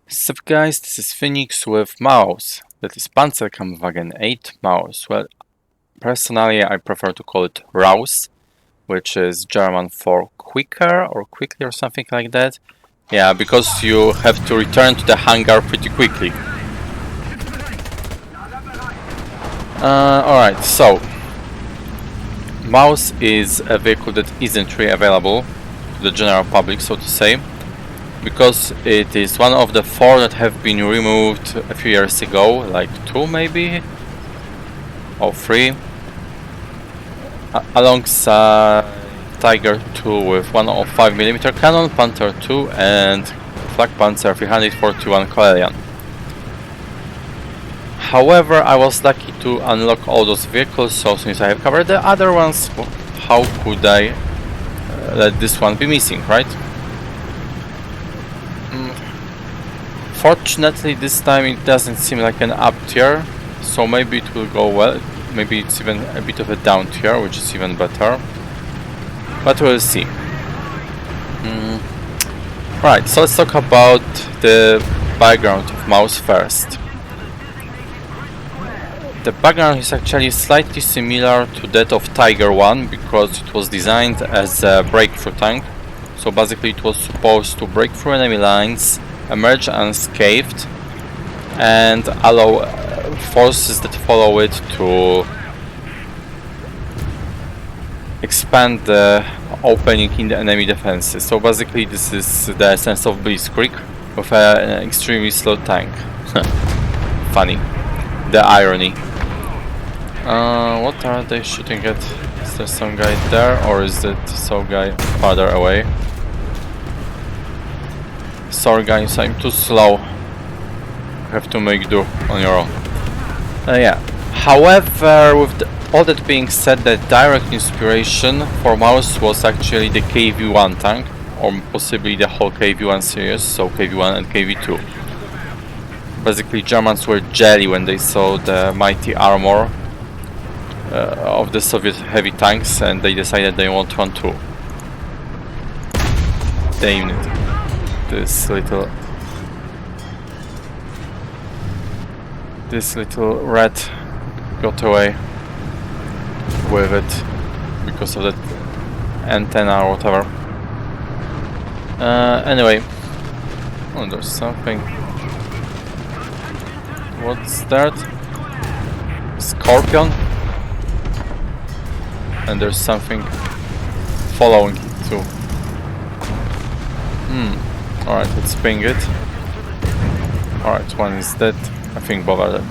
What's up guys, this is Phoenix with Maus, that is Panzerkampfwagen VIII Maus. Well, personally I prefer to call it Raus, which is German for quicker or quickly or something like that. Yeah, because you have to return to the hangar pretty quickly. Alright, so Maus is a vehicle that isn't really available to the general public, so to say, because it is one of the 4 that have been removed a few years ago, like 2 maybe, or 3, alongside Tiger 2 with 105mm cannon, Panther 2 and Flak Panzer 341 Collian. However, I was lucky to unlock all those vehicles, so since I have covered the other ones, how could I let this one be missing, right? Fortunately, this time it doesn't seem like an up tier, so maybe it will go well. Maybe it's even a bit of a down tier, which is even better. But we'll see. Right, so let's talk about the background of Maus first. The background is actually slightly similar to that of Tiger 1 because it was designed as a breakthrough tank. So basically it was supposed to break through enemy lines, emerge unscathed, and allow forces that follow it to expand the opening in the enemy defenses. So basically this is the essence of Blitzkrieg with an extremely slow tank. Funny. The irony. What are they shooting at? Is there some guy there, or is that some guy farther away? Sorry guys, I'm too slow. Have to make do on your own. Yeah. However, with all that being said, the direct inspiration for Maus was actually the KV-1 tank, or possibly the whole KV-1 series, so KV-1 and KV-2. Basically, Germans were jelly when they saw the mighty armor of the Soviet heavy tanks, and they decided they want one too. Damn it. This little rat got away with it because of that antenna or whatever. Anyway, oh, there's something. What's that? Scorpion? And there's something following it too. Alright, let's ping it. Alright, one is dead. I think both are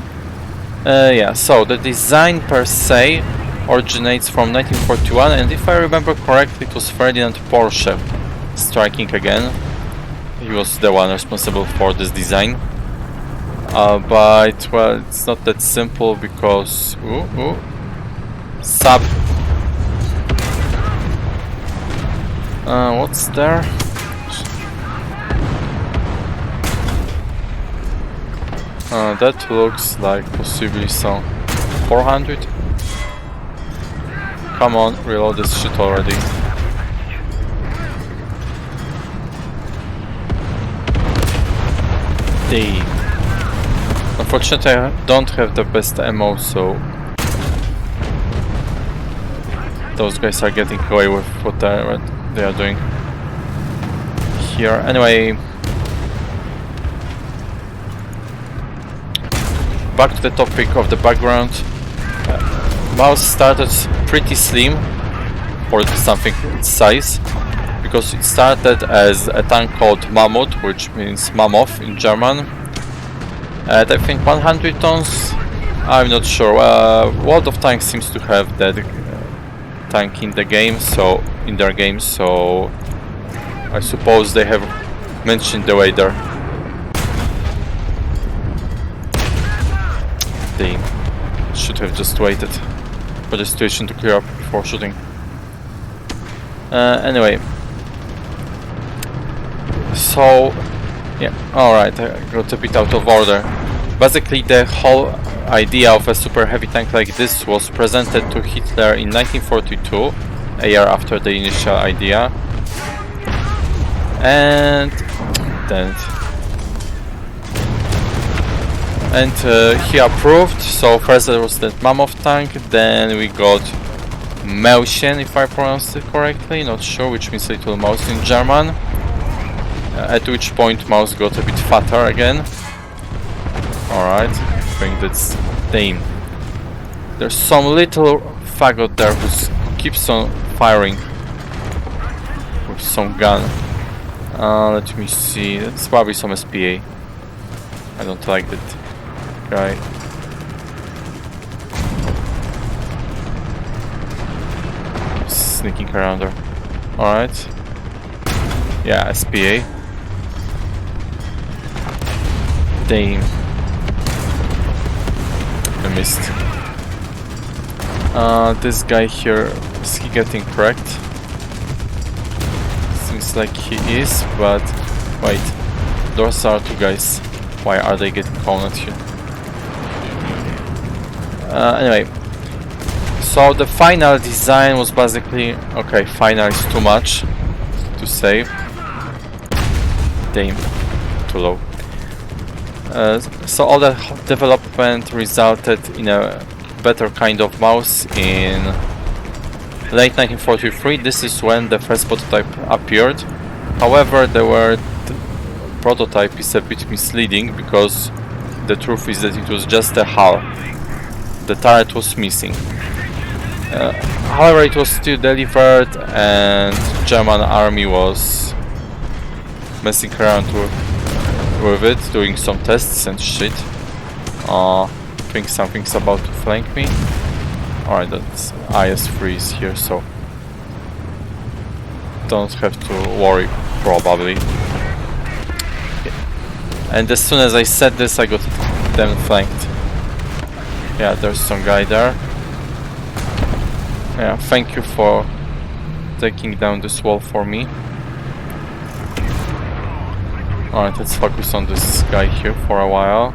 dead. Yeah, so the design per se originates from 1941, and if I remember correctly, it was Ferdinand Porsche striking again. He was the one responsible for this design. But, well, it's not that simple because... Sub... what's there? That looks like possibly some 400. Come on, reload this shit already. Damn. Unfortunately, I don't have the best ammo, so those guys are getting away with what they are doing here. Anyway, back to the topic of the background. Maus started pretty slim for something its size, because it started as a tank called Mammut, which means Mammoth in German, at I think 100 tons. I'm not sure. World of Tanks seems to have that tank in the game, so in their games, so I suppose they have mentioned the weight there. They should have just waited for the situation to clear up before shooting. Anyway, so yeah, alright, I got a bit out of order. Basically, the whole idea of a super heavy tank like this was presented to Hitler in 1942, a year after the initial idea, and then And he approved. So first there was that Mammoth tank, then we got Mäuschen, if I pronounced it correctly, not sure, which means little mouse in German. At which point Mouse got a bit fatter again. Alright, I think that's Dame. There's some little faggot there who keeps on firing with some gun. Let me see, that's probably some SPA. I don't like that guy. Sneaking around there. Alright. Yeah, SPA. Damn. I missed. This guy here, is he getting cracked? Seems like he is, but wait. Those are two guys. Why are they getting cornered here? Anyway. So the final design was basically... Okay, final is too much to save. Damn. Too low. So all the development resulted in a better kind of mouse in late 1943. This is when the first prototype appeared. However, the prototype is a bit misleading because the truth is that it was just a hull. The turret was missing. However, it was still delivered and German army was messing around with it, doing some tests and shit. I think something's about to flank me. Alright, that's IS-3 is here, so don't have to worry, probably. And as soon as I said this, I got them flanked. Yeah, there's some guy there. Yeah, thank you for taking down this wall for me. Alright, let's focus on this guy here for a while.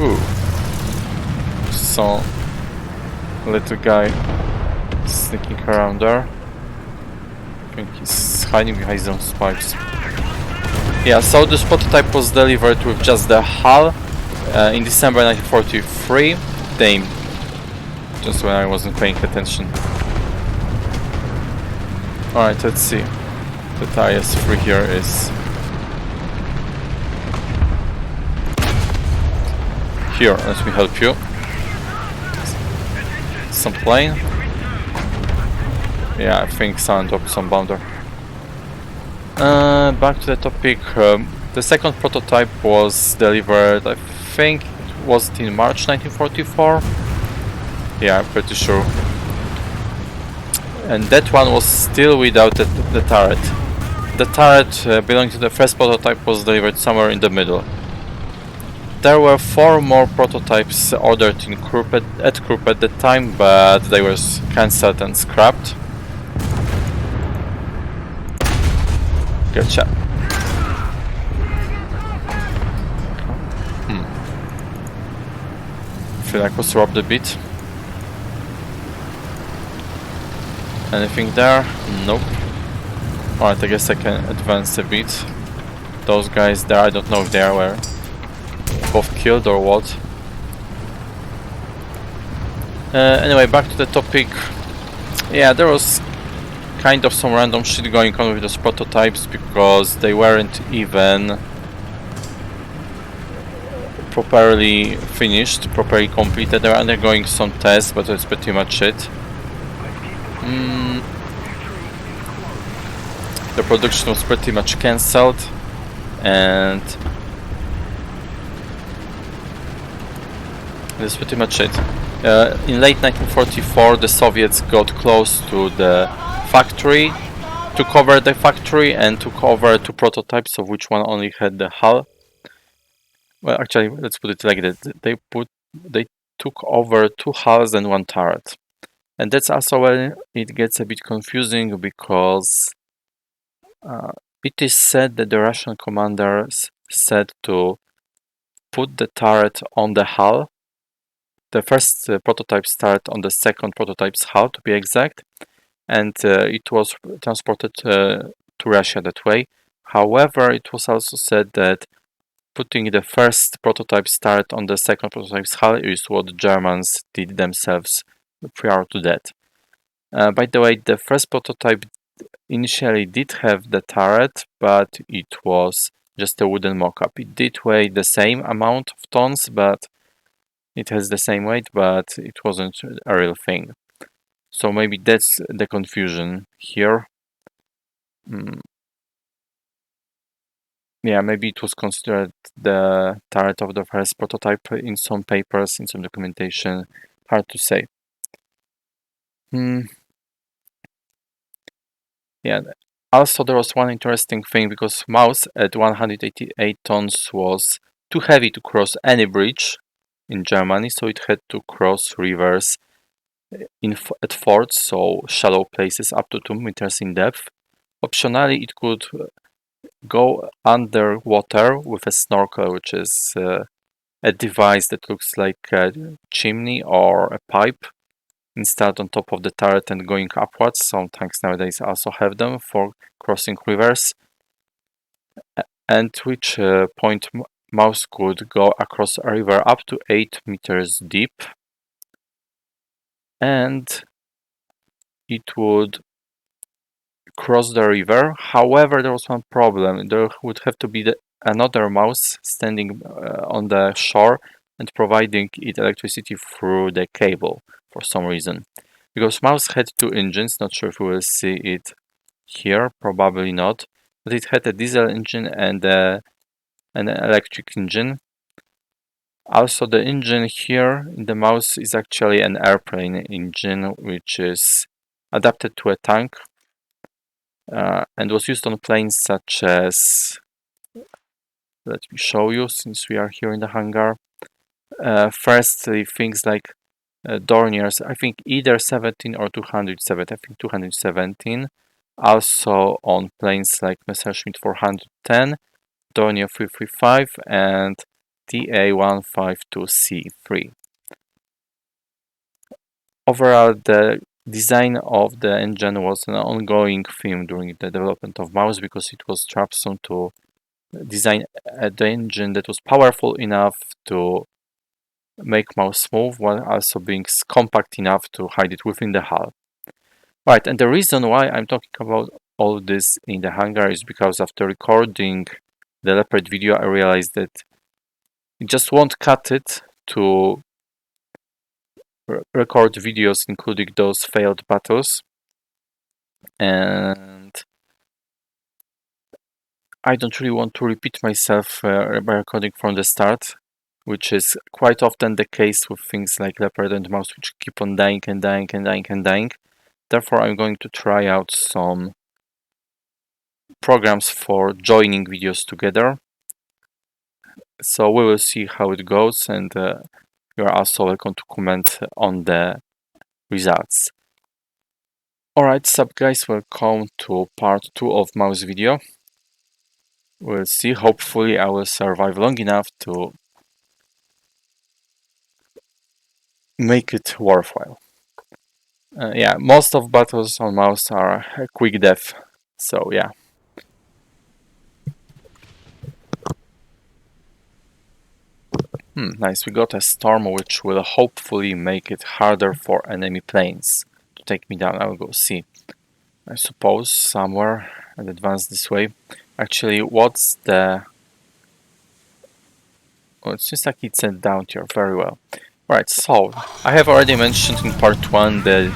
Ooh. So, little guy sneaking around there. I think he's hiding behind some spikes. Yeah, so this prototype was delivered with just the hull in December 1943. Damn. Just when I wasn't paying attention. Alright, let's see. The IS-3 here is... Here, let me help you. Some plane. Yeah, I think someone dropped some bomb there. Back to the topic. The second prototype was delivered, I think it was in March 1944. Yeah, I'm pretty sure. And that one was still without the turret. The turret belonging to the first prototype was delivered somewhere in the middle. There were 4 more prototypes ordered in Krupp at Krupp at the time, but they were cancelled and scrapped. Gotcha. Feel like I was robbed a bit. Anything there? Nope. Alright, I guess I can advance a bit. Those guys there, I don't know if they were both killed or what. Anyway, back to the topic. Yeah, there was kind of some random shit going on with those prototypes because they weren't even properly finished, properly completed. They were undergoing some tests, but that's pretty much it. The production was pretty much cancelled, and that's pretty much it. In late 1944, the Soviets got close to the factory, took over the factory and took over 2 prototypes, of which one only had the hull. Well, actually, let's put it like that. They took over 2 hulls and 1 turret. And that's also when it gets a bit confusing, because it is said that the Russian commanders said to put the turret on the hull. The first prototype's turret on the second prototype's hull, to be exact, and it was transported to Russia that way. However, it was also said that putting the first prototype start on the second prototype's hull is what the Germans did themselves prior to that. By the way, the first prototype initially did have the turret, but it was just a wooden mock-up. It did weigh the same amount of tons, but it has the same weight, but it wasn't a real thing. So maybe that's the confusion here. Yeah, maybe it was considered the turret of the first prototype in some papers, in some documentation. Hard to say. Yeah. Also, there was one interesting thing, because Maus at 188 tons was too heavy to cross any bridge in Germany, so it had to cross rivers at fords, so shallow places up to 2 meters in depth. Optionally, it could go underwater with a snorkel, which is a device that looks like a chimney or a pipe installed on top of the turret and going upwards. Some tanks nowadays also have them for crossing rivers, and which point Maus could go across a river up to 8 meters deep, and it would cross the river. However, there was one problem. There would have to be another Maus standing on the shore and providing it electricity through the cable for some reason. Because Maus had 2 engines, not sure if we will see it here, probably not, but it had a diesel engine and an electric engine. Also, the engine here in the Maus is actually an airplane engine, which is adapted to a tank and was used on planes such as, let me show you since we are here in the hangar. Firstly, things like Dorniers, I think either 17 or 207, I think 217. Also on planes like Messerschmitt 410, Dornier 335 and TA152C3. Overall, the design of the engine was an ongoing theme during the development of Maus, because it was troublesome to design the engine that was powerful enough to make Maus smooth while also being compact enough to hide it within the hull. Right, and the reason why I'm talking about all this in the hangar is because after recording the Leopard video, I realized that it just won't cut it to record videos including those failed battles, and I don't really want to repeat myself by recording from the start, which is quite often the case with things like Leopard and Maus, which keep on dying and dying and dying and dying. Therefore, I'm going to try out some programs for joining videos together. So we will see how it goes, and you are also welcome to comment on the results. Alright, sup guys, welcome to part 2 of Maus video. We'll see, hopefully I will survive long enough to make it worthwhile. Yeah, most of battles on Maus are a quick death, so yeah. Nice, we got a storm which will hopefully make it harder for enemy planes to take me down. I will go see, I suppose, somewhere and advance this way. Actually, what's the... Oh, it's just like it's a DOWNTIER, very well. Right, so I have already mentioned in part 1 the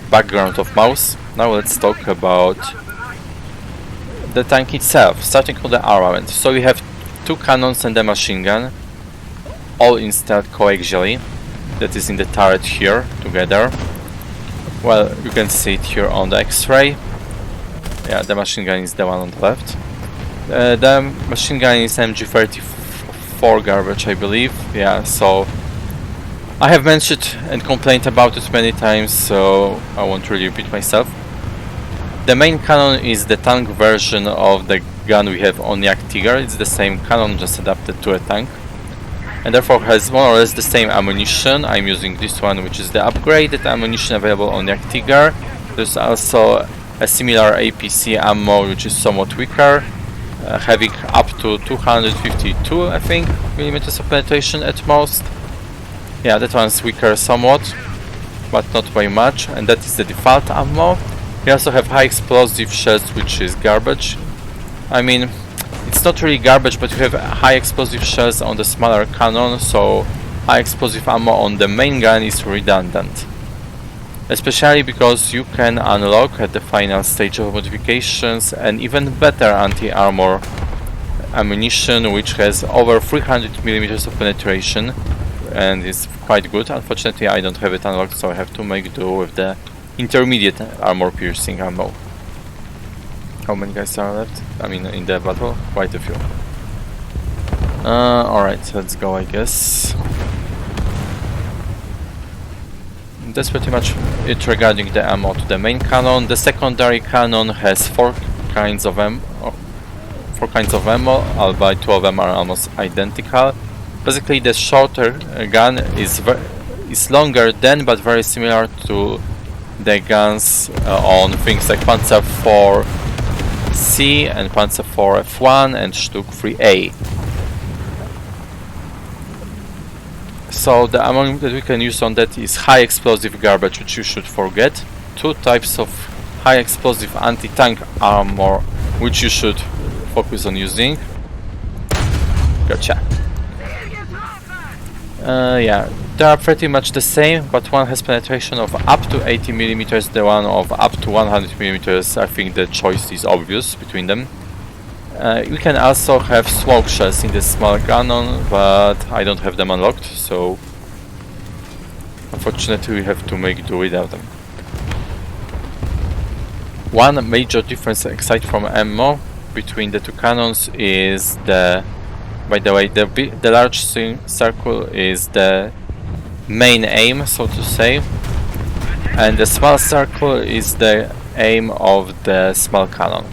background of Maus. Now let's talk about the tank itself, starting with the armament. So we have 2 cannons and a machine gun, all installed coaxially. That is in the turret here, together. Well, you can see it here on the X-ray. Yeah, the machine gun is the one on the left. The machine gun is MG34 garbage, I believe. Yeah, so I have mentioned and complained about it many times, so I won't really repeat myself. The main cannon is the tank version of the gun we have on UPTIER. It's the same cannon, just adapted to a tank, and therefore has more or less the same ammunition. I'm using this one, which is the upgraded ammunition available on UPTIER. There's also a similar APC ammo, which is somewhat weaker. having up to 252, I think, millimeters of penetration at most. Yeah, that one's weaker somewhat, but not by much, and that is the default ammo. You also have high explosive shells, which is garbage. I mean, it's not really garbage, but you have high explosive shells on the smaller cannon, so high explosive ammo on the main gun is redundant. Especially because you can unlock at the final stage of modifications an even better anti-armor ammunition, which has over 300mm of penetration and is quite good. Unfortunately, I don't have it unlocked, so I have to make do with the intermediate armor piercing ammo. How many guys are left? I mean, in the battle? Quite a few. Alright, let's go, I guess. That's pretty much it regarding the ammo to the main cannon. The secondary cannon has four kinds of ammo, albeit two of them are almost identical. Basically, the shorter gun is longer than, but very similar to the guns on things like Panzer IV-C and Panzer IV-F1 and Stück 3A. So the ammo that we can use on that is high explosive garbage, which you should forget. Two types of high explosive anti-tank armor, which you should focus on using. Gotcha. Yeah, they are pretty much the same, but one has penetration of up to 80mm, the one of up to 100mm. I think the choice is obvious between them. We can also have smoke shells in this small cannon, but I don't have them unlocked, so unfortunately we have to make do without them. One major difference aside from ammo between the two cannons is by the way, the large circle is the main aim, so to say, and the small circle is the aim of the small cannon.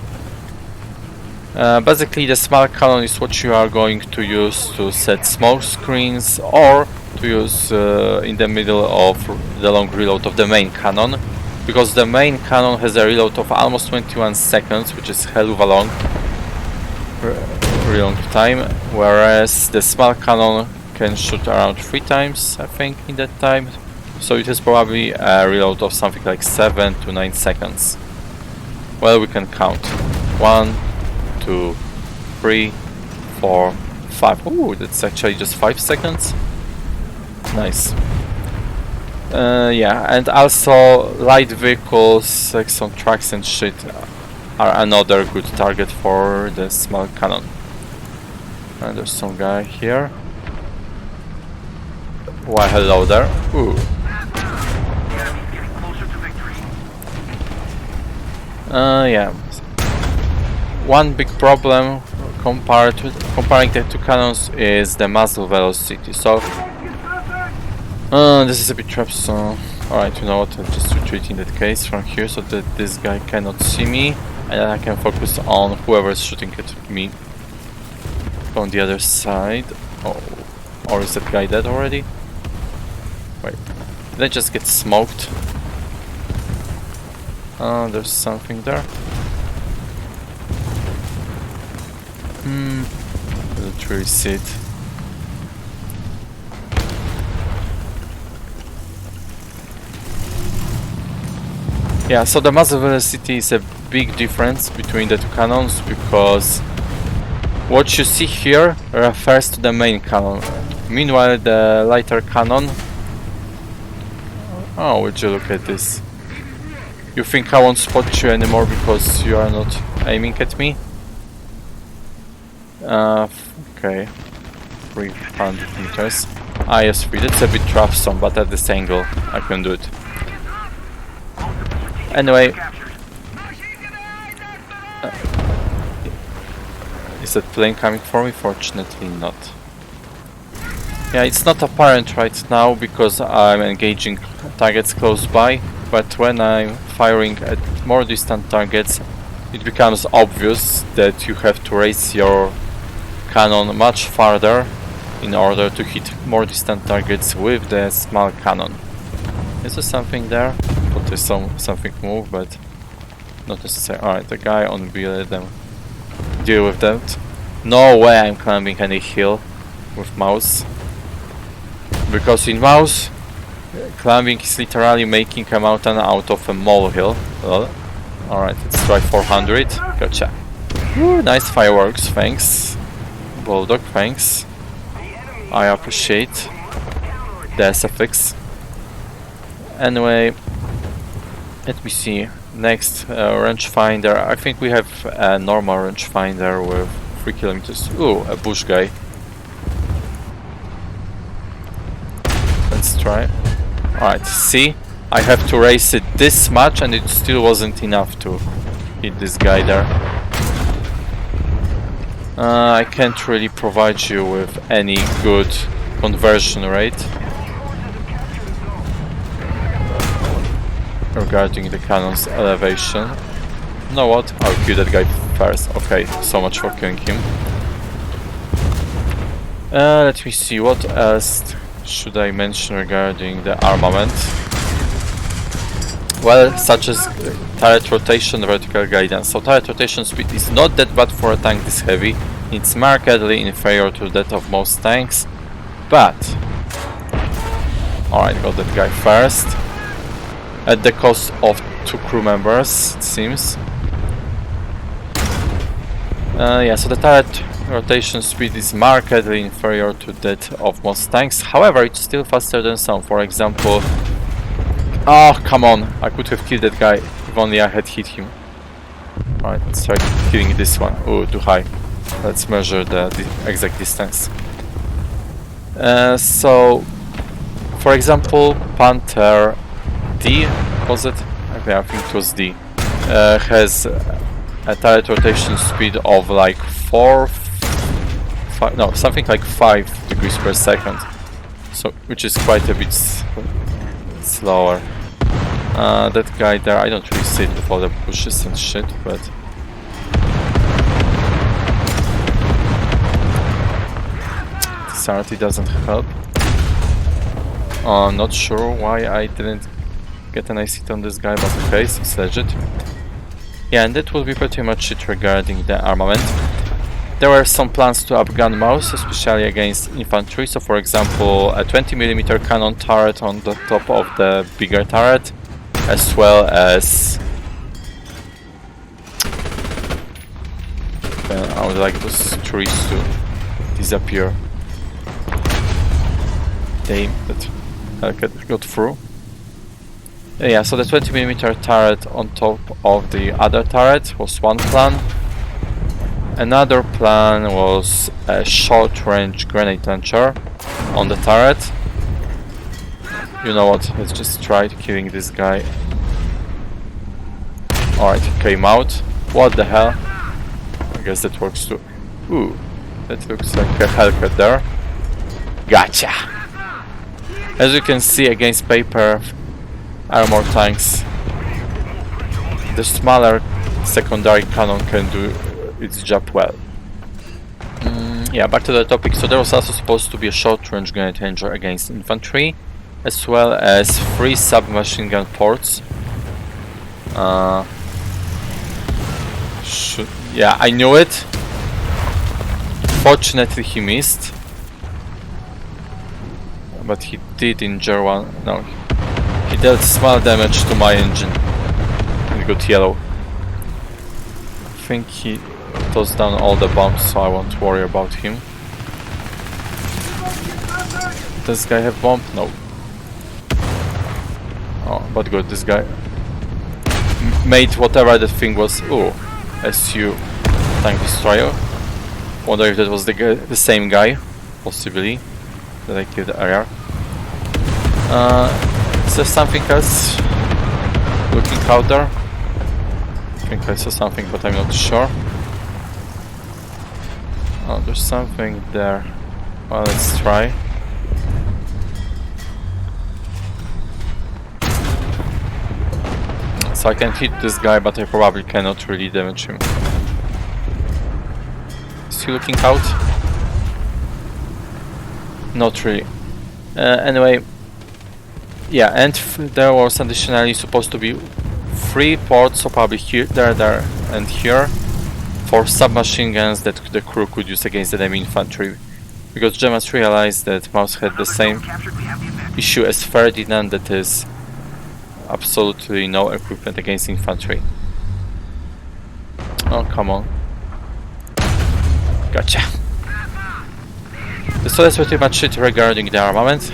Basically, the small cannon is what you are going to use to set smoke screens or to use in the middle of the long reload of the main cannon, because the main cannon has a reload of almost 21 seconds, which is hell of a long time, whereas the small cannon can shoot around 3 times, I think, in that time, so it is probably a reload of something like 7 to 9 seconds. Well, we can count. 1, 2, 3, 4, 5. Ooh, that's actually just 5 seconds. Nice. Yeah, and also light vehicles like some trucks and shit are another good target for the small cannon. And there's some guy here. Why, hello there. Ooh. Yeah. One big problem comparing the two cannons is the muzzle velocity. So this is a bit troublesome. Alright, you know what, I'll just retreat in that case from here so that this guy cannot see me, and then I can focus on whoever is shooting at me on the other side. Oh, or is that guy dead already? Wait, did I just get smoked? There's something there. I don't really see it. Yeah, so the muzzle velocity is a big difference between the two cannons, because what you see here refers to the main cannon. Meanwhile, the lighter cannon... Oh, would you look at this? You think I won't spot you anymore because you are not aiming at me? Okay. 300 meters. IS-3, that's a bit troublesome, but at this angle I can do it. Anyway, is that plane coming for me? Fortunately not. Yeah, it's not apparent right now because I'm engaging targets close by, but when I'm firing at more distant targets, it becomes obvious that you have to raise your cannon much farther in order to hit more distant targets with the small cannon. Is there something there? But there's something move, but not necessarily. Alright, the guy on B, let them deal with that. No way I'm climbing any hill with mouse. Because in mouse, climbing is literally making a mountain out of a molehill. Well, alright, let's try 400. Gotcha. Ooh, nice fireworks, thanks. Bulldog, thanks. I appreciate the SFX. Anyway, let me see. Next, rangefinder. I think we have a normal rangefinder with 3 kilometers. Ooh, a bush guy. Let's try. Alright, see? I have to race it this much and it still wasn't enough to hit this guy there. I can't really provide you with any good conversion rate regarding the cannon's elevation. You know what? I'll kill that guy first. Okay, so much for killing him. Let me see, what else should I mention regarding the armament? Well, such as turret rotation, vertical guidance. So turret rotation speed is not that bad for a tank this heavy. It's markedly inferior to that of most tanks. But... alright, got that guy first. At the cost of 2 crew members, it seems. Yeah, so the turret rotation speed is markedly inferior to that of most tanks. However, it's still faster than some. For example... oh, come on! I could have killed that guy if only I had hit him. Alright, let's try killing this one. Oh, too high. Let's measure the exact distance. So, for example, Panzer D, was it? Okay, I think it was D. Has a turret rotation speed of like 5, something like 5 degrees per second. So, which is quite a bit slower. That guy there, I don't really see it with all the bushes and shit, but... this RT doesn't help. Not sure why I didn't get a nice hit on this guy, but okay, it's legit. Yeah, and that will be pretty much it regarding the armament. There were some plans to upgun mouse, especially against infantry. So, for example, a 20mm cannon turret on the top of the bigger turret, as well as... I would like those trees to disappear. Damn, that got through. Yeah, so the 20mm turret on top of the other turret was one plan. Another plan was a short-range grenade launcher on the turret. You know what, let's just try killing this guy. Alright, he came out. What the hell? I guess that works too. Ooh, that looks like a Hellcat there. Gotcha! As you can see, against paper armor tanks, the smaller secondary cannon can do its job well. Yeah, back to the topic. So there was also supposed to be a short-range grenade launcher against infantry, as well as 3 submachine gun ports. Yeah, I knew it. Fortunately, he missed. But he did injure one. No, he dealt small damage to my engine. It got yellow. I think he tossed down all the bombs, so I won't worry about him. Does this guy have bomb? No. Oh, but good, this guy made whatever that thing was. Ooh, SU tank destroyer. Wonder if that was the same guy, possibly, that I killed earlier. Is there something else looking out there? I think I saw something, but I'm not sure. Oh, there's something there. Well, let's try. So I can hit this guy, but I probably cannot really damage him. Is he looking out? Not really. Anyway, yeah, and there was additionally supposed to be 3 ports, so probably here, there, and here, for submachine guns that the crew could use against enemy infantry. Because Germans realized that Maus had the same issue as Ferdinand, that is absolutely no equipment against infantry. Oh, come on. Gotcha. So that's pretty much it regarding the armament.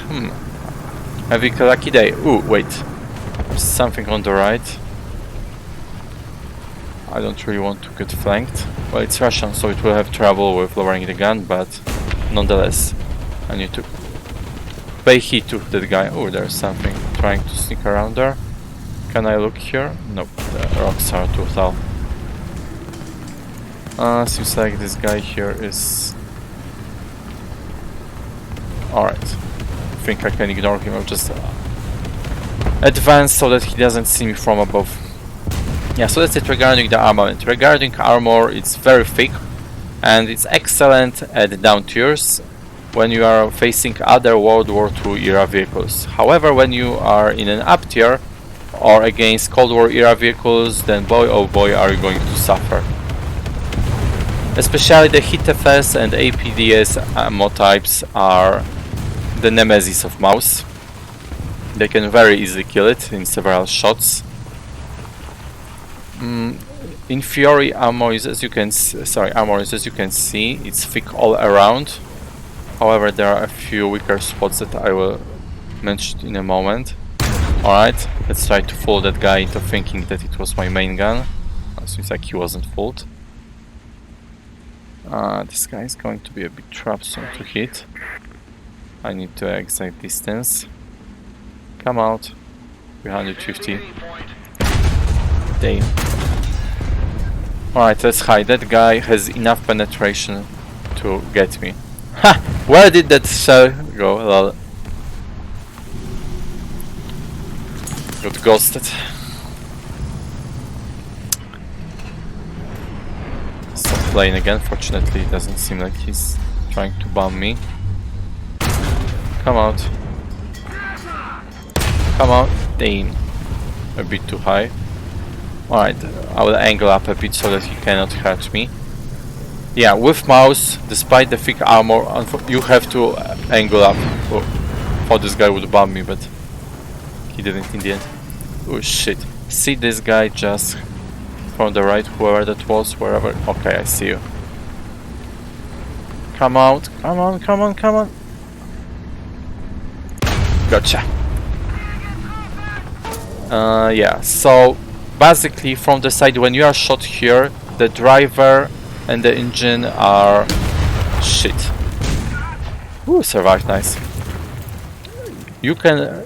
Having a lucky day. Ooh, wait. There's something on the right. I don't really want to get flanked. Well, it's Russian, so it will have trouble with lowering the gun, but nonetheless, I need to pay heed to that guy. Oh, there's something trying to sneak around there. Can I look here? Nope, the rocks are too tall. Seems like this guy here is... Alright. I think I can ignore him. I'll just advance so that he doesn't see me from above. Yeah, so that's it regarding the armament. Regarding armor, it's very thick and it's excellent at down tiers when you are facing other World War II era vehicles. However, when you are in an up tier or against Cold War era vehicles, then boy oh boy are you going to suffer. Especially the HITFS and APDS ammo types are the nemesis of Maus. They can very easily kill it in several shots. In Fury, armor is as you can see, it's thick all around. However, there are a few weaker spots that I will mention in a moment. Alright, let's try to fool that guy into thinking that it was my main gun. Seems like he wasn't fooled. This guy is going to be a bit troublesome to hit. I need to exact distance. Come out. 350. Damn. Alright, let's hide. That guy has enough penetration to get me. Ha! Where did that shell go? Lol. Got ghosted. Stop playing again. Fortunately, it doesn't seem like he's trying to bomb me. Come out. Come out. Damn. A bit too high. Alright, I will angle up a bit so that he cannot hurt me. Yeah, with Maus, despite the thick armor, you have to angle up. Oh, thought this guy would bomb me, but he didn't in the end. Oh shit. See this guy just from the right, whoever that was, wherever. Okay, I see you. Come out. Come on, come on, come on. Gotcha. Yeah, so basically from the side when you are shot here, the driver and the engine are shit. Ooh, survived, nice. You can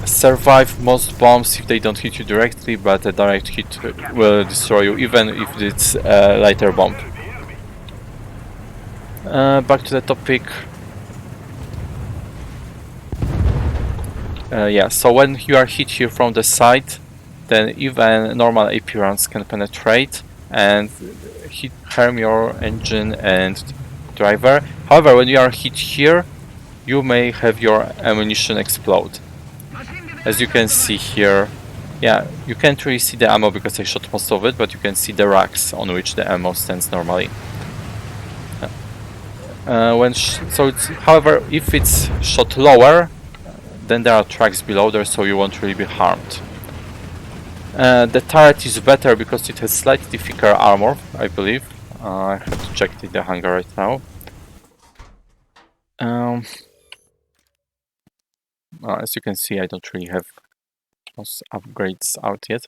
survive most bombs if they don't hit you directly, but a direct hit will destroy you even if it's a lighter bomb. Back to the topic. Yeah, so when you are hit here from the side, then even normal AP rounds can penetrate and harm your engine and driver. However, when you are hit here, you may have your ammunition explode. As you can see here, yeah, you can't really see the ammo because I shot most of it, but you can see the racks on which the ammo stands normally. However, if it's shot lower, then there are tracks below there, so you won't really be harmed. The turret is better because it has slightly thicker armor, I believe. I have to check it in the hangar right now. As you can see, I don't really have those upgrades out yet.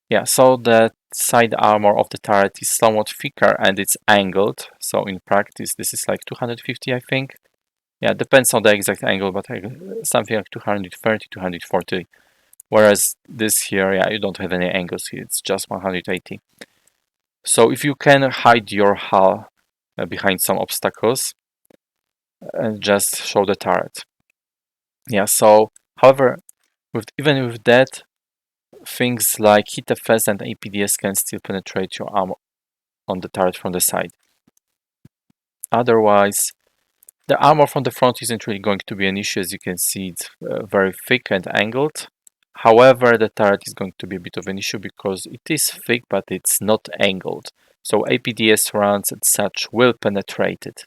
Yeah, so the side armor of the turret is somewhat thicker and it's angled. So in practice, this is like 250, I think. Yeah, depends on the exact angle, but something like 230, 240. Whereas this here, yeah, you don't have any angles here, it's just 180. So if you can hide your hull behind some obstacles, and just show the turret. Yeah, so, however, even with that, things like HITFS and APDS can still penetrate your armor on the turret from the side. Otherwise, the armor from the front isn't really going to be an issue. As you can see, it's very thick and angled. However, the turret is going to be a bit of an issue because it is thick, but it's not angled. so APDS rounds and such will penetrate it.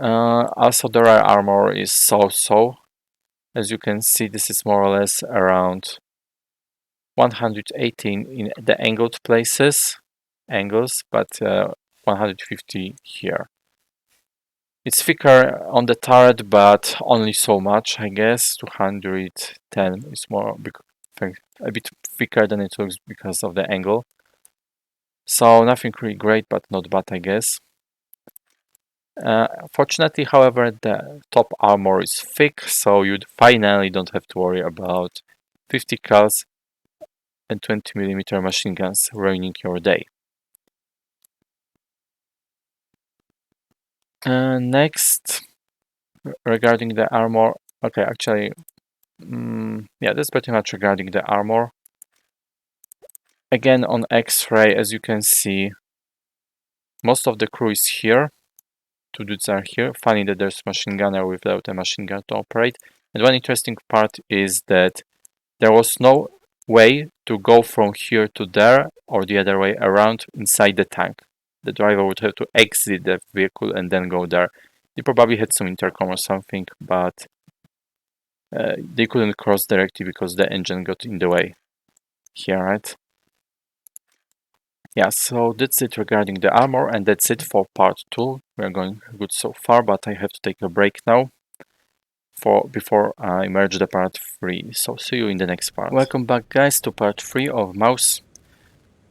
Also the rear armor is so-so. As you can see, this is more or less around 118 in the angled angles, but 150 here. It's thicker on the turret, but only so much, I guess. 210 is more a bit thicker than it looks because of the angle. So nothing really great, but not bad, I guess. Fortunately, however, the top armor is thick, so you finally don't have to worry about 50 cals and 20mm machine guns ruining your day. Next, regarding the armor, okay, actually, yeah, that's pretty much regarding the armor. Again, on X-ray, as you can see, most of the crew is here. 2 dudes are here. Funny that there's machine gunner without a machine gun to operate. And one interesting part is that there was no way to go from here to there or the other way around inside the tank. The driver would have to exit the vehicle and then go there. They probably had some intercom or something, but they couldn't cross directly because the engine got in the way here, right? Yeah, so that's it regarding the armor, and that's it for part 2. We're going good so far, but I have to take a break now before I merge the part 3. So see you in the next part. Welcome back, guys, to part 3 of Maus.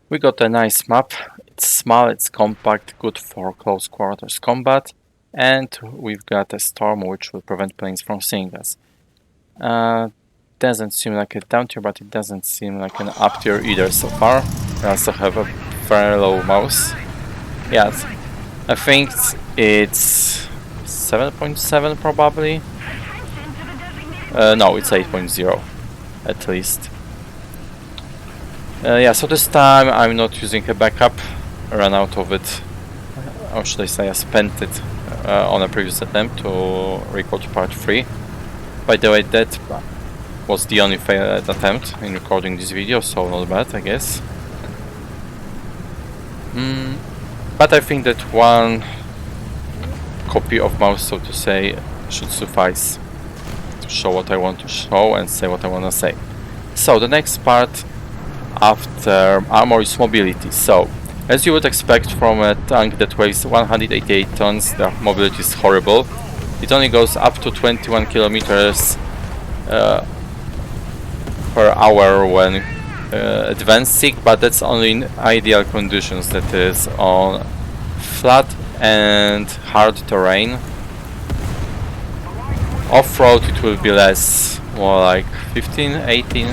We got a nice map. It's small, it's compact, good for close quarters combat, and we've got a storm which will prevent planes from seeing us. Doesn't seem like a down tier, but it doesn't seem like an up tier either so far. We also have a very low mouse. Yes, I think it's 7.7 probably. No, it's 8.0 at least. Yeah, so this time I'm not using a backup. I ran out of it. Or should I say, I spent it on a previous attempt to record part 3. By the way, that was the only failed attempt in recording this video, so not bad, I guess. But I think that one copy of Maus, so to say, should suffice to show what I want to show and say what I want to say. So the next part after armor is mobility. So, as you would expect from a tank that weighs 188 tons, the mobility is horrible. It only goes up to 21 kilometers per hour when advancing, but that's only in ideal conditions, that is on flat and hard terrain. Off-road it will be less, more like 15, 18.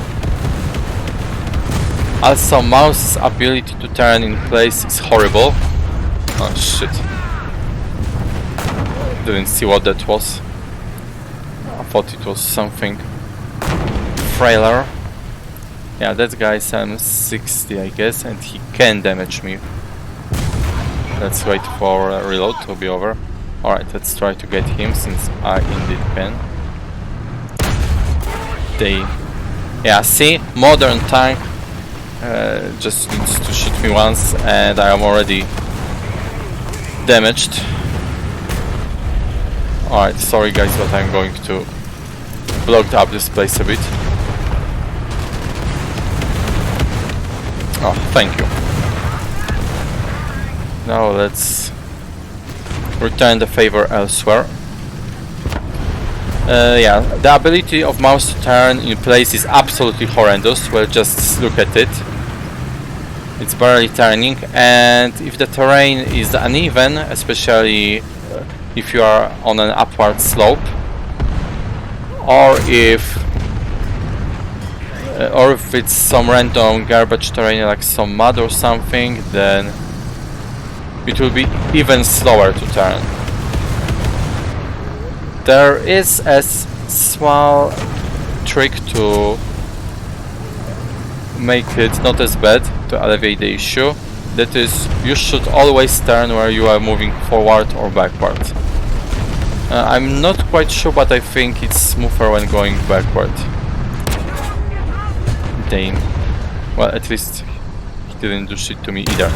Also, Maus's ability to turn in place is horrible. Oh shit. Didn't see what that was. I thought it was something frailer. Yeah, that guy's M60, I guess, and he can damage me. Let's wait for reload to be over. Alright, let's try to get him, since I indeed can. Yeah, see? Modern tank just needs to shoot me once and I am already damaged. Alright, sorry guys, but I'm going to block up this place a bit. Oh, thank you. Now let's return the favor elsewhere. Yeah, the ability of Maus to turn in place is absolutely horrendous. Well, just look at it. It's barely turning, and if the terrain is uneven, especially if you are on an upward slope, or if it's some random garbage terrain like some mud or something, then it will be even slower to turn. There is a small trick to make it not as bad, to alleviate the issue. That is, you should always turn where you are moving forward or backward. I'm not quite sure, but I think it's smoother when going backward. Damn. Well, at least he didn't do shit to me either.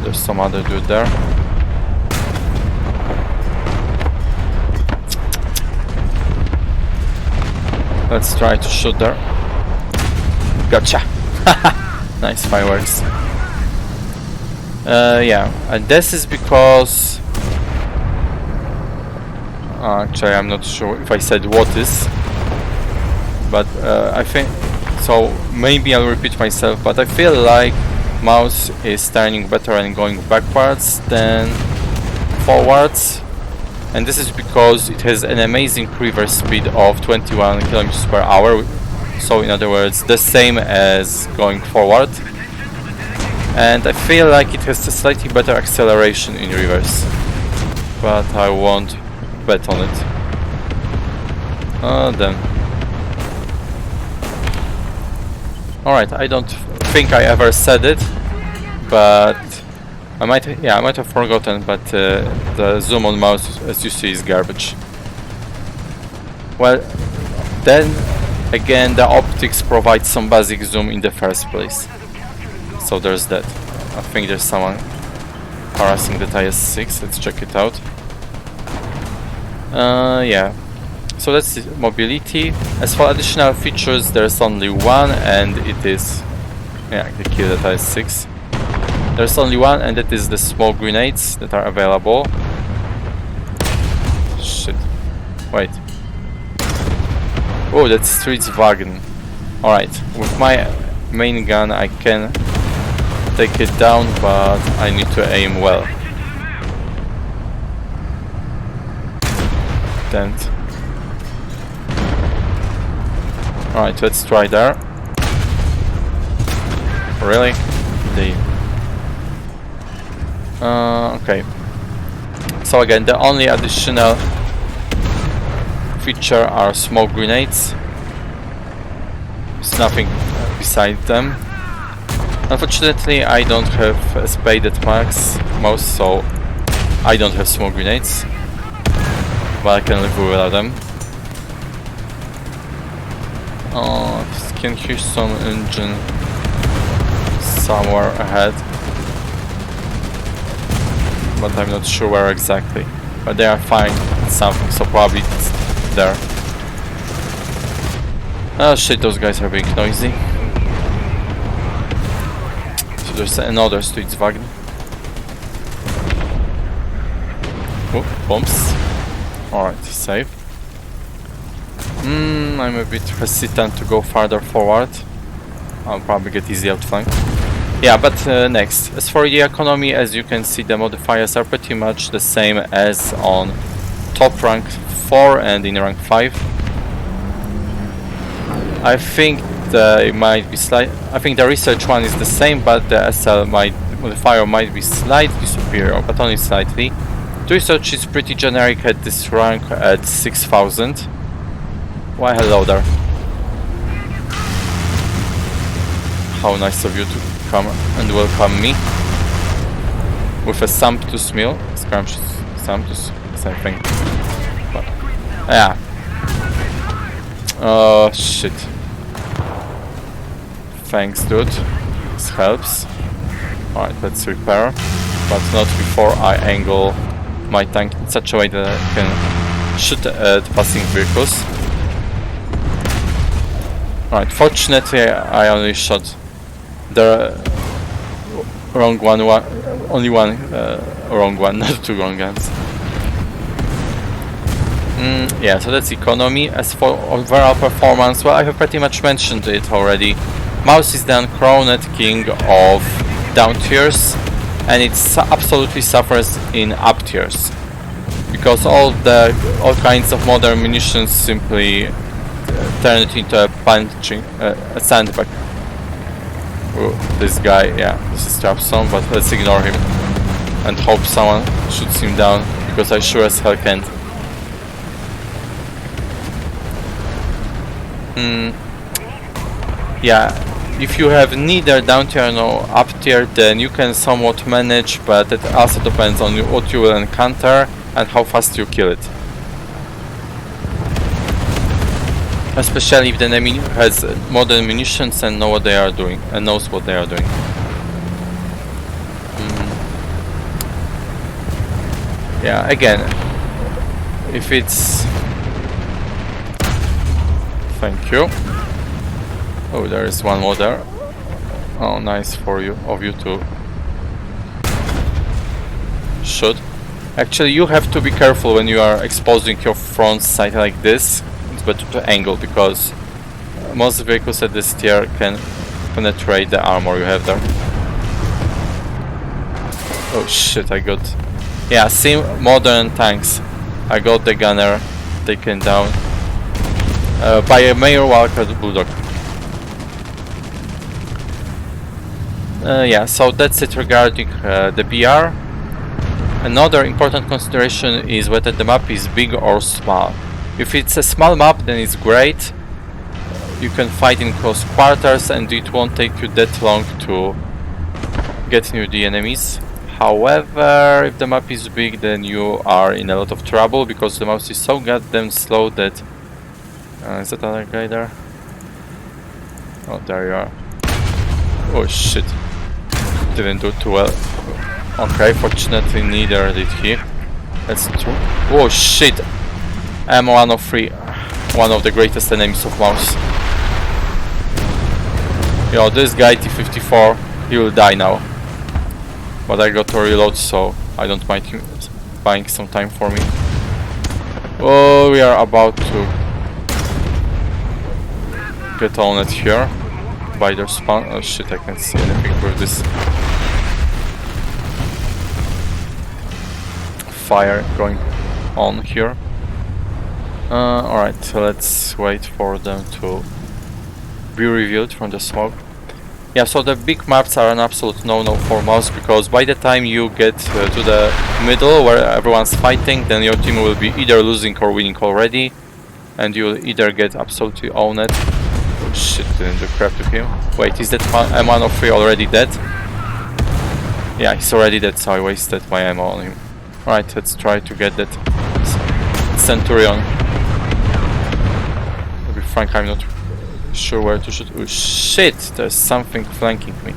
There's some other dude there. Let's try to shoot there. Gotcha! Nice fireworks. Yeah, and this is because... actually, I'm not sure if I said what is. But I think... So, maybe I'll repeat myself, but I feel like mouse is turning better and going backwards than forwards. And this is because it has an amazing reverse speed of 21 km per hour. So in other words, the same as going forward. And I feel like it has a slightly better acceleration in reverse. But I won't bet on it. Then. Alright, I don't think I ever said it, but I might have forgotten, but the zoom on mouse, as you see, is garbage. Well, then again, the optics provide some basic zoom in the first place. So there's that. I think there's someone harassing the IS-6. Let's check it out. Yeah. So that's the mobility. As for additional features, there's only one, and it is... Yeah, I can kill the IS-6. There's only one, and that is the smoke grenades that are available. Shit. Wait. Oh, that's Streetswagen. Alright, with my main gun I can take it down, but I need to aim well. Dent. Alright, let's try there. Really? Okay. So again, the only additional feature are smoke grenades. There's nothing beside them. Unfortunately, I don't have a spade at max mouse, so I don't have smoke grenades. But I can live without them. Oh, I can hear some engine somewhere ahead, but I'm not sure where exactly. But they are firing something, so probably it's there. Oh shit, those guys are being noisy. So there's another Streetswagen. Oh, bombs. Alright, safe. I'm a bit hesitant to go farther forward. I'll probably get easy outflanked. Yeah, but next. As for the economy, as you can see, the modifiers are pretty much the same as on top rank 4 and in rank 5. I think they might be I think the research one is the same, but the SL modifier might be slightly superior, but only slightly. The research is pretty generic at this rank at 6000. Why hello there. How nice of you to come and welcome me with a sumptuous meal. Sumptuous, same thing. But, yeah. Oh shit. Thanks, dude. This helps. Alright, let's repair, but not before I angle my tank in such a way that I can shoot at passing vehicles. Alright, fortunately I only shot the wrong one, only one wrong one, not two wrong guns. Yeah, so that's economy. As for overall performance, well, I have pretty much mentioned it already. Mouse is the uncrowned king of down tiers, and it absolutely suffers in up tiers, because all kinds of modern munitions simply turn it into a sandbag. Ooh, this guy, yeah, this is troublesome, but let's ignore him and hope someone shoots him down, because I sure as hell can't. Yeah, if you have neither down tier nor up tier, then you can somewhat manage, but it also depends on what you will encounter and how fast you kill it. especially if the enemy has modern munitions and know what they are doing and knows what they are doing. Yeah, again, if it's... Thank you. Oh, there is one more there. Oh, nice for you, of you to shoot. Actually, you have to be careful when you are exposing your front sight like this. It's better to angle, because most vehicles at this tier can penetrate the armor you have there. Oh shit, I got... Yeah, see, modern tanks. I got the gunner taken down by a Mayor Walker Bulldog. Yeah, so that's it regarding the BR. Another important consideration is whether the map is big or small. If it's a small map, then it's great. You can fight in close quarters and it won't take you that long to get near the enemies. However, if the map is big, then you are in a lot of trouble, because the mouse is so goddamn slow that... is that other guy there? Oh, there you are. Oh shit. Didn't do too well. Okay, fortunately neither did he. That's true. Oh shit! M103. One of the greatest enemies of mouse. Yo, this guy T-54, he will die now. But I got to reload, so I don't mind him buying some time for me. Oh, we are about to get on it here by their spawn. Oh shit, I can't see anything with this fire going on here. Alright, so let's wait for them to be revealed from the smoke. Yeah, so the big maps are an absolute no-no for mouse, because by the time you get to the middle where everyone's fighting, then your team will be either losing or winning already, and you'll either get absolutely owned. Oh shit, didn't do crap to him. Wait, is that M103 already dead? Yeah, he's already dead, so I wasted my ammo on him. Alright, let's try to get that Centurion. To be frank, I'm not sure where to shoot. Oh shit, there's something flanking me.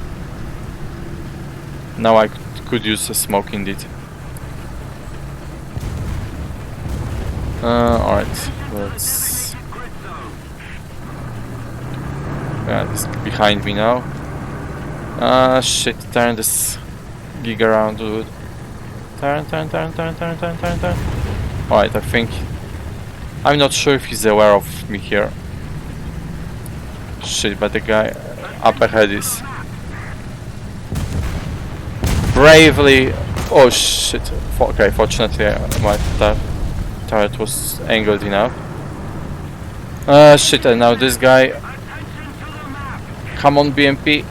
Now I could use a smoke indeed. Alright, let's... Yeah, it's behind me now. Shit, turn this gig around, dude. Turn. Alright, I think... I'm not sure if he's aware of me here. Shit, but the guy up ahead is... bravely... Oh shit. Okay, fortunately my turret was angled enough. Shit, and now this guy... Come on, BMP.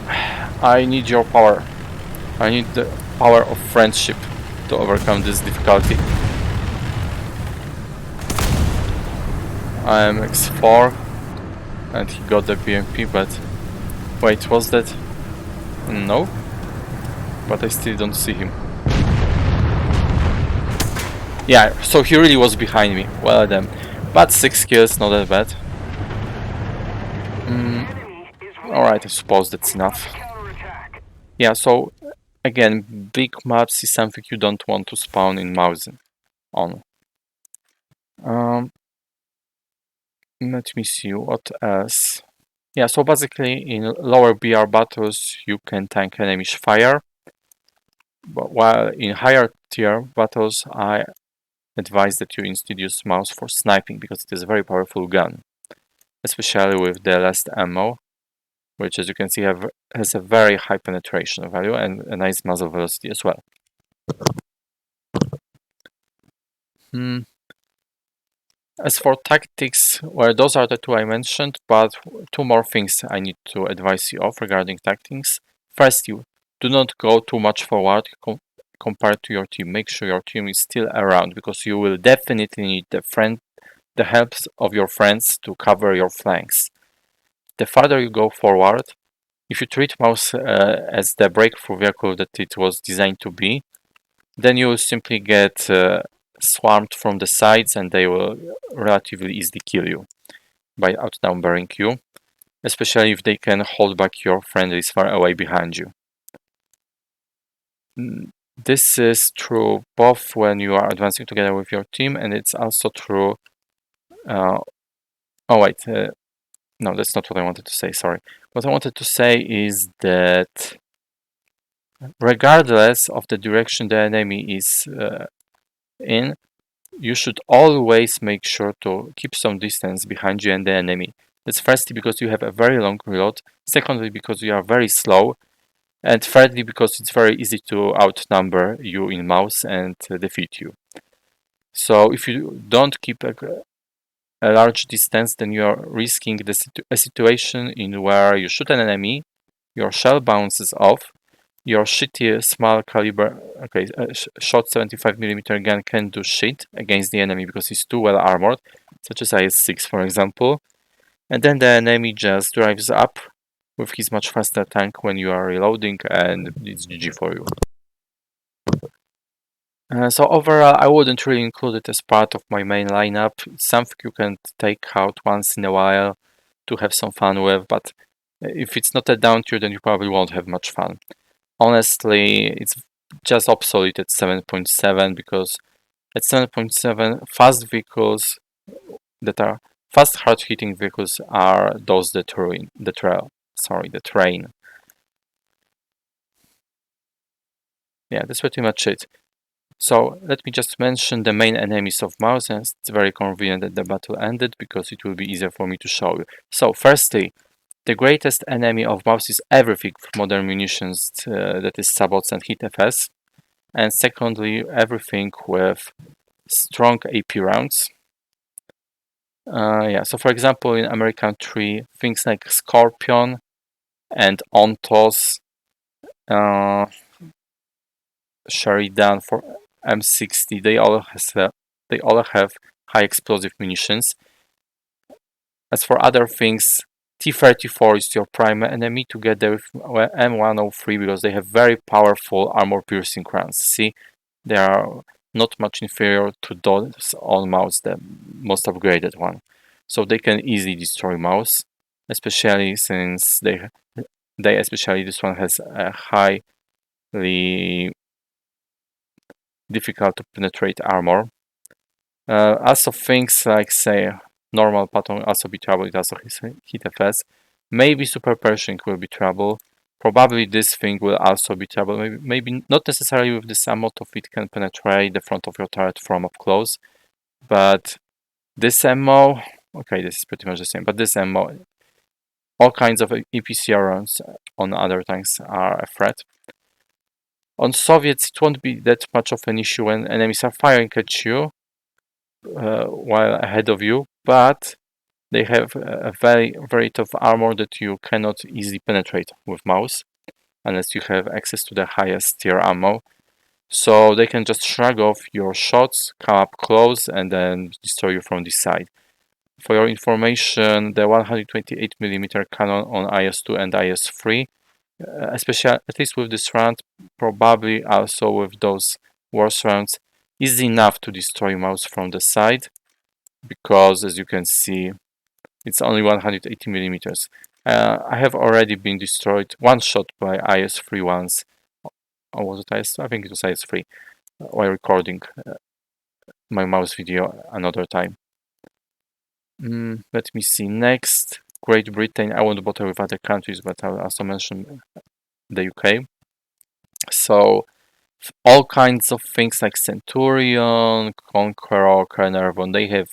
I need your power. I need the power of friendship to overcome this difficulty. I am X4 and he got the BMP, but wait, was that? No, but I still don't see him. Yeah, so he really was behind me. Well then, but 6 kills, not that bad. Alright, I suppose that's enough. Yeah, so again, big maps is something you don't want to spawn in mousing on. Let me see what else. Yeah, so basically in lower BR battles you can tank enemy fire, but while in higher tier battles I advise that you instead use mouse for sniping, because it is a very powerful gun, especially with the less ammo, which as you can see has a very high penetration value and a nice muzzle velocity as well. As for tactics, well, those are the two I mentioned, but two more things I need to advise you of regarding tactics. First, you do not go too much forward compared to your team. Make sure your team is still around, because you will definitely need the help of your friends to cover your flanks. The farther you go forward, if you treat mouse as the breakthrough vehicle that it was designed to be, then you will simply get swarmed from the sides and they will relatively easily kill you. by outnumbering you, especially if they can hold back your friendlies far away behind you. This is true both when you are advancing together with your team, and it's also true. No, that's not what I wanted to say. Sorry. What I wanted to say is that regardless of the direction the enemy is in, you should always make sure to keep some distance behind you and the enemy. That's firstly because you have a very long reload, secondly because you are very slow, and thirdly because it's very easy to outnumber you in mouse and defeat you. So if you don't keep a large distance, then you are risking a situation in where you shoot an enemy, your shell bounces off, your shitty small caliber, shot 75mm gun can do shit against the enemy because he's too well armored, such as IS-6 for example, and then the enemy just drives up with his much faster tank when you are reloading, and it's GG for you. So overall, I wouldn't really include it as part of my main lineup. It's something you can take out once in a while to have some fun with, but if it's not a down tier, then you probably won't have much fun. Honestly, it's just obsolete at 7.7 because at 7.7, fast vehicles that are fast, hard-hitting vehicles are those that ruin the train. Yeah, that's pretty much it. So let me just mention the main enemies of Maus, and it's very convenient that the battle ended because it will be easier for me to show you. So firstly, the greatest enemy of Maus is everything with modern munitions, that is sabots and hit FS. And secondly, everything with strong AP rounds. So for example, in American 3, things like Scorpion and Ontos, Sheridan for M60, they all have high explosive munitions. As for other things, T-34 is your prime enemy together with M103 because they have very powerful armor-piercing rounds. See, they are not much inferior to those on Maus, the most upgraded one. So they can easily destroy Maus, especially since especially this one has a highly difficult to penetrate armor. Also things like, say, normal pattern will also be trouble, it also hit FS. Maybe super Pershing will be trouble. Probably this thing will also be trouble. Maybe not necessarily with this ammo of it can penetrate the front of your turret from up close. But this ammo, okay, this is pretty much the same. But this ammo, all kinds of EPCR rounds on other tanks are a threat. On Soviets, it won't be that much of an issue when enemies are firing at you while ahead of you, but they have a very, very tough armor that you cannot easily penetrate with Maus unless you have access to the highest tier ammo. So they can just shrug off your shots, come up close, and then destroy you from this side. For your information, the 128mm cannon on IS-2 and IS-3, especially at least with this round, probably also with those worse rounds, is enough to destroy Maus from the side, because as you can see, it's only 180mm. I have already been destroyed one shot by IS-3 once, or was it IS? I think it was IS-3, while recording my Maus video another time. Let me see. Next, Great Britain. I won't bother with other countries, but I'll also mention the UK. So all kinds of things like Centurion, Conqueror, Carnarvon, they have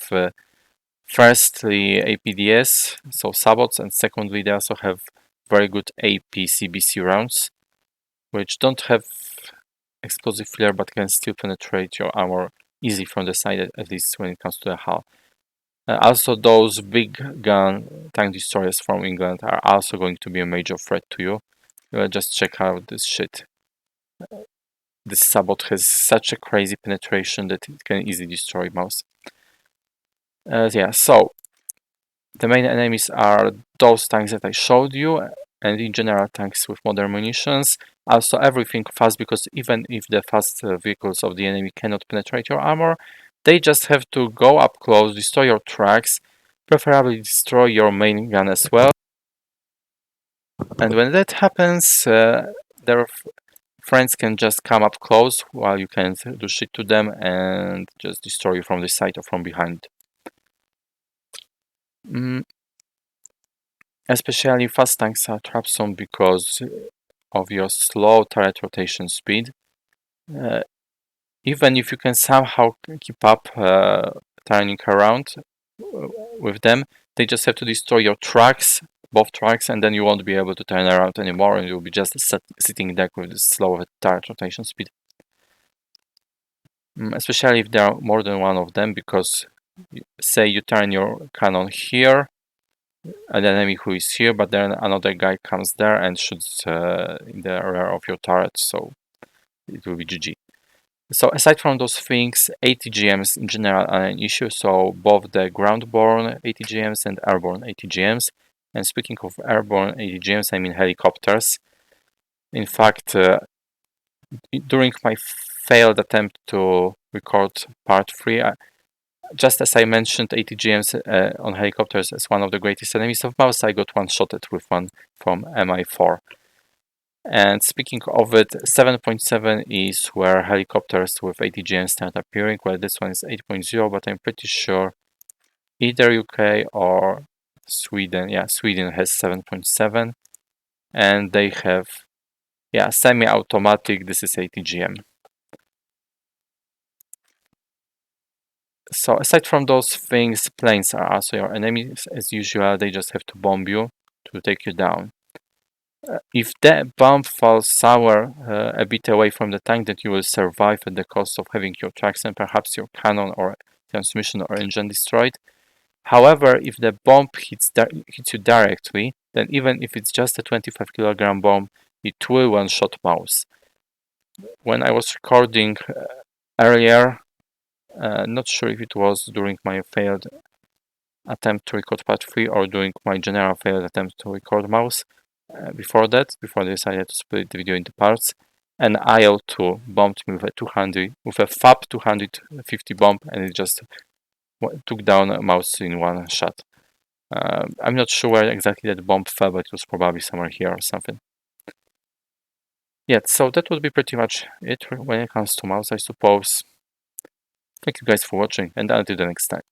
firstly APDS, so sabots, and secondly they also have very good AP CBC rounds, which don't have explosive flare but can still penetrate your armor easy from the side, at least when it comes to the hull. Also, those big gun tank destroyers from England are also going to be a major threat to you. Just check out this shit. This sabot has such a crazy penetration that it can easily destroy Maus. So the main enemies are those tanks that I showed you, and in general tanks with modern munitions. Also everything fast, because even if the fast vehicles of the enemy cannot penetrate your armor, they just have to go up close, destroy your tracks, preferably destroy your main gun as well. And when that happens, their friends can just come up close while you can do shit to them and just destroy you from the side or from behind. Especially fast tanks are troublesome because of your slow turret rotation speed. Even if you can somehow keep up turning around with them, they just have to destroy your tracks, both tracks, and then you won't be able to turn around anymore, and you'll be just sitting there with this slow turret rotation speed. Especially if there are more than one of them, because say you turn your cannon here, an enemy who is here, but then another guy comes there and shoots in the rear of your turret, so it will be GG. So aside from those things, ATGMs in general are an issue, so both the ground-borne ATGMs and airborne ATGMs. And speaking of airborne ATGMs, I mean helicopters. In fact, during my failed attempt to record part 3, just as I mentioned ATGMs on helicopters as one of the greatest enemies of Maus, I got one-shotted with one from MI4. And speaking of it, 7.7 is where helicopters with ATGMs start appearing, while this one is 8.0, but I'm pretty sure either UK or Sweden, yeah, Sweden has 7.7, and they have, yeah, semi-automatic, this is ATGM. So aside from those things, planes are also your enemies. As usual, they just have to bomb you to take you down. If that bomb falls sour a bit away from the tank, then you will survive at the cost of having your tracks and perhaps your cannon or transmission or engine destroyed. However, if the bomb hits you directly, then even if it's just a 25 kilogram bomb, it will one-shot Maus. When I was recording earlier, not sure if it was during my failed attempt to record part 3 or during my general failed attempt to record Maus, before I decided to split the video into parts, an IL-2 bombed me with a FAB 250 bomb, and it just took down a Maus in one shot. I'm not sure where exactly that bomb fell, but it was probably somewhere here or something. Yeah, so that would be pretty much it when it comes to Maus, I suppose. Thank you guys for watching, and until the next time.